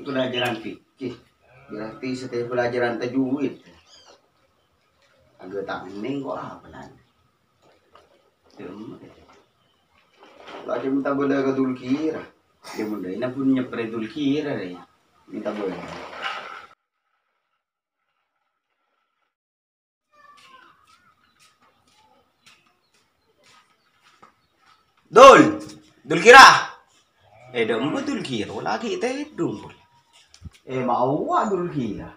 pelajaran fikih. Berarti setiap pelajaran tajwid. Agak tak ning kok apa nan. Kalau dia minta boleh ke Dulkira. Dia muda ini pun nyepre Dulkira deh. Minta boleh. Dulkira. Dong Dulkira lagi dong. Mau Dulkira.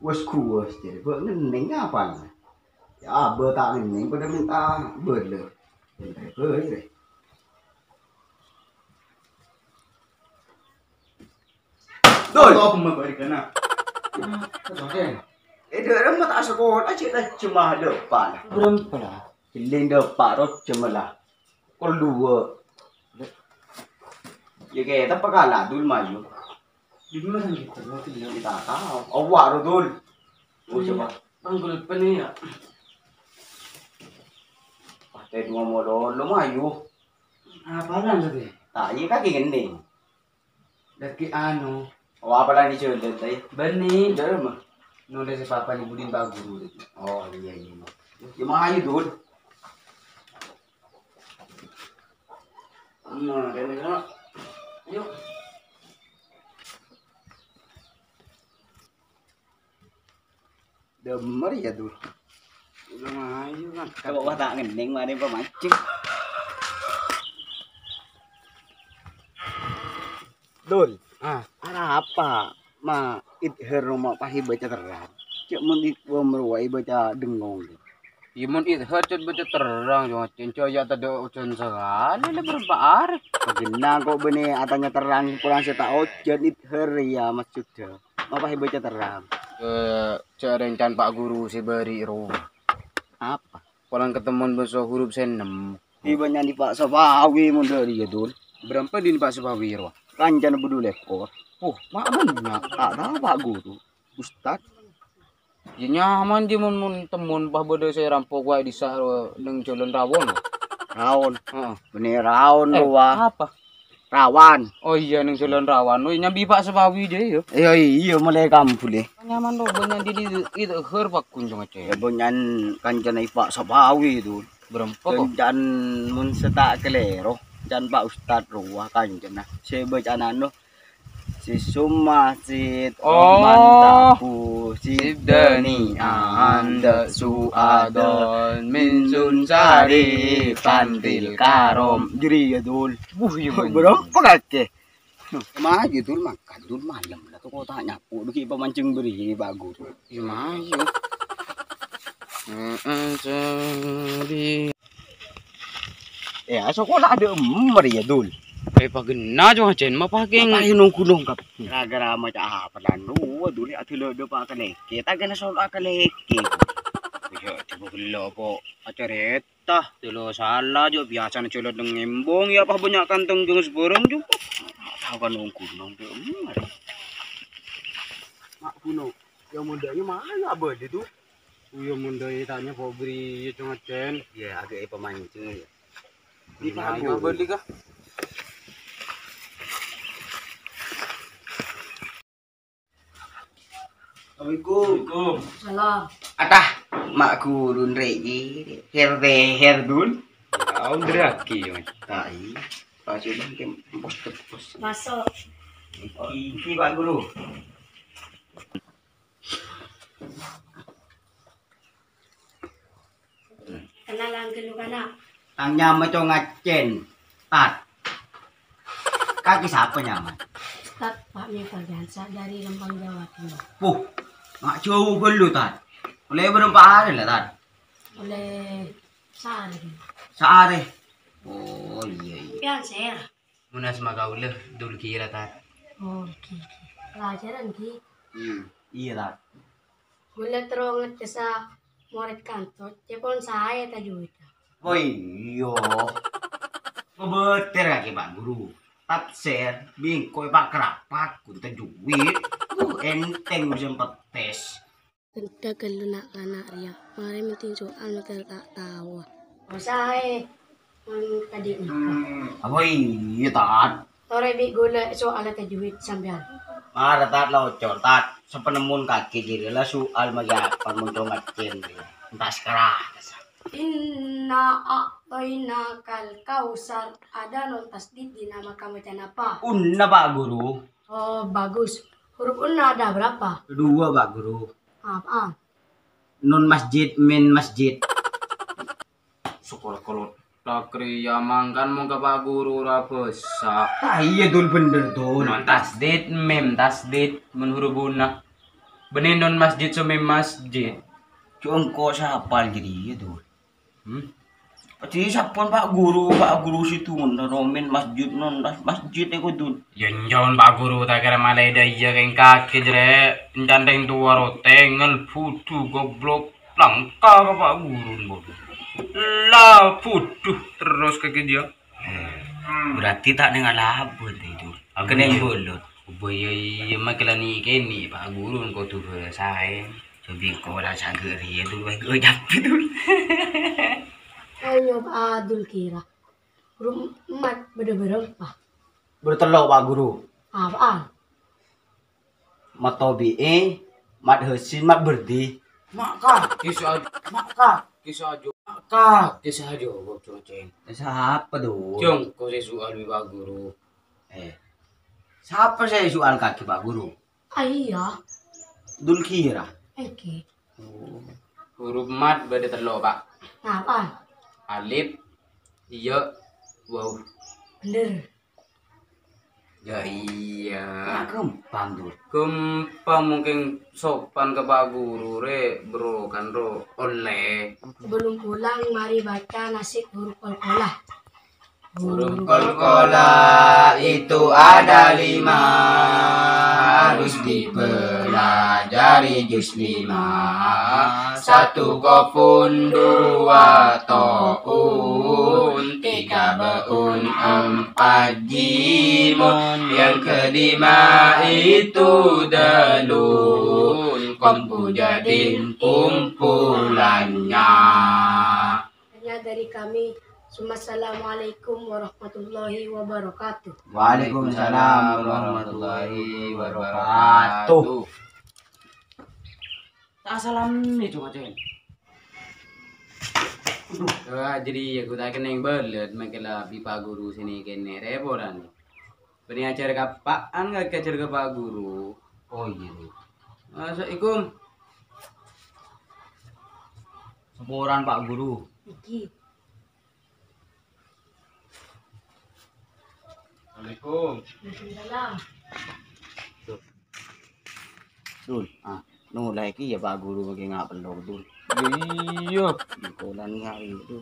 Was kuas jadi buat neng apa? Ya tak neng pada minta boleh. Boleh. Apa memberikan nak? Dia mah tak sekolah cita cuma depan. Berapa lah? Hiling depan rot cuma lah. Kalau dua. Ya kita pakalah dul maju. Di mana kita? Kita tahu. Awak dul. Oh coba. Anggul pani ya. Tadi dua modal lo maju. Apa lah tadi? Tak, iya kaki gending. Daki ano? Oh apa lah ni cuy tadi? Bani. Dari mah. Nulis si papa ni budin bagus. Oh iya iya. Ya maju dul. Nah, ini nak. Yuk. Demer ya dul. Udah maju kan. Kalau tak gending mah dia pemancing. Dul, ada apa? Ma idhar rumah pahi baca terang. Cek mendit meruai baca dengong. Imun itu hajat baca terang cuma cinco ya tadi ucun sekali le berapa hari. Pagina kok bene atanya terang pulang saya tak ojan idhar ya maksudnya. Ma pahi baca terang. Rencan Pak Guru si beri ro. Apa? Pulang ketemu besok huruf senem. Tiba di Pak Sabawi mundari ya dul. Berapa di Pak Sebawi ro? Kanjan bedu lekor. Oh, Mak banyak. Tak tahu Pak Guru. Ustad. Ya nyaman di mun temun bah bede saya rampok wae di sah neng jalan rawon. Rawon. Heeh. Bener rawon lo wah. Apa? Rawan. Oh iya neng jalan rawan. Oh nyambi Pak Sebawi deh yo. Iya mulai kamu boleh. Nyaman lo banyak di itu her Pak kunjung aja. Ya banyak kanjan Pak Sabawi itu. Berapa kok? Dan mun setak kelero. Dan Pak Ustad ruah kanjan nah. Saya baca nano. Si Suma Sid Mantaku Sidani Anda Suadon Min Sunsari Pantil Karom Jadi ya dul. Berapa kakek? Maju dul makan dul malam lah tuh kau tanya aku duki pemancing beri bagus. Maju. Ya sekolah ada ember ya dul. Pagena jo chen mapaking Pahinong kulong kap. Gara-gara macam apa dan lu dulu atuh do pa kaleke. Taga na sol kaleke. ya coba gelo po acareta tulo salah jo biasa na culod ng embong ya pa banyak kantong jung seborong jo Tahu kan nung kulong do. Mak kuno. Yang mudanya mana abad itu? uyo mundo tanya po beri cuma chen Ya agak pemancing ya. di pago beli ka. Assalamualaikum. Salam. Atah, mak gurun rei herdun. Kau deraki yo. Tai. Pasal kem pos. Masuk. Iki Pak Guru. Kenalan ke lu kana. Ang nyama to ngacen. Tat. Kaki siapa nyama? Ustaz Pak Mifargansa dari Lembang Jawa Timur. Puh, mak jauh lu tat. Oleh berapa hari lah tat? Oleh sehari. Sehari. Oh iya. Pian saya. Munas magaulah dul kira tat. Oh, ki. Pelajaran ki. Iya tat. Gula terong at sa murid kantor. Tipon saya tajud. Oh iya. Kebeter lagi Pak Guru. Tapser, bingkoy Pak Kerapak, kunta duit. Enteng bisa petes. Tenta kaluna kana riya. Mari minting soal makal tak tawa. Oh saya. Tadi ni. Apa iya tat? Tore bi gula soal tajud sampean. Mara tat lo tat sepenemun kaki diri lah soal magapan muncul ngacin entah sekarang. Inna a'toina kal kausar. Ada non tasdid di nama kamu apa? Unna Pak Guru. Oh bagus. Huruf unna ada berapa? 2 Pak Guru. Apa? Nun masjid min masjid. Sekolah kalau takri ya mangkan mau ke Pak Guru rabesa. Ah iya dul bener dul. Non tasdid mem tasdid menhurubuna. Benih non masjid so mem masjid. Cuma kok siapa jadi itu? Pasti siapa Pak Guru situ romin masjid non masjid itu dul. Yan jauh Pak Guru tak kira malah ada iya keng kaki jere jandeng tua rotengel putu goblok langka ke Pak Guru lah putu terus kaki dia. Berarti tak dengan labut itu. Kena yang bolot. Boy makilan ni kini Pak Guru kau tu saya. Jadi kau lah sageri itu baik japi dul. Ayo adul kira. Huruf mat berapa? Bertelok Pak Guru. Apaan? Mat tobi mat hesin mat berdi. Maka kisah aja bocor ceng. Siapa dul? Jong kau soal Pak Guru. Siapa saya soal kaki Pak Guru? Iya. Dul kira. Oke. Huruf mat beda terlalu Pak. Apaan? Alif, iya, wow. Bener. Ya iya. Gampang dul. Gempa mungkin sopan ke Pak Guru re bro kan ro oleh. Sebelum pulang mari baca nasib huruf qalqalah. Huruf Qalqalah itu ada 5 harus dipelajari juz 5. 1 qafun 2 ta'un 3 ba'un 4 jimun yang kelima itu dalun kompu jadin kumpulannya. Hanya dari kami. Assalamualaikum warahmatullahi wabarakatuh. Waalaikumsalam warahmatullahi wabarakatuh. Salam nih cuma ceng. Jadi aku tak kena yang belet makilah Pak Guru sini kene reporan. Beri ajar kapaan nggak ajar ke Pak Guru? Oh iya. Assalamualaikum. Seporan Pak Guru. Iki. Assalamualaikum. Waalaikumsalam. Dul, nu lagi ya Pak Guru bagi ngap pelok dul. Iya. Kolan ngari itu.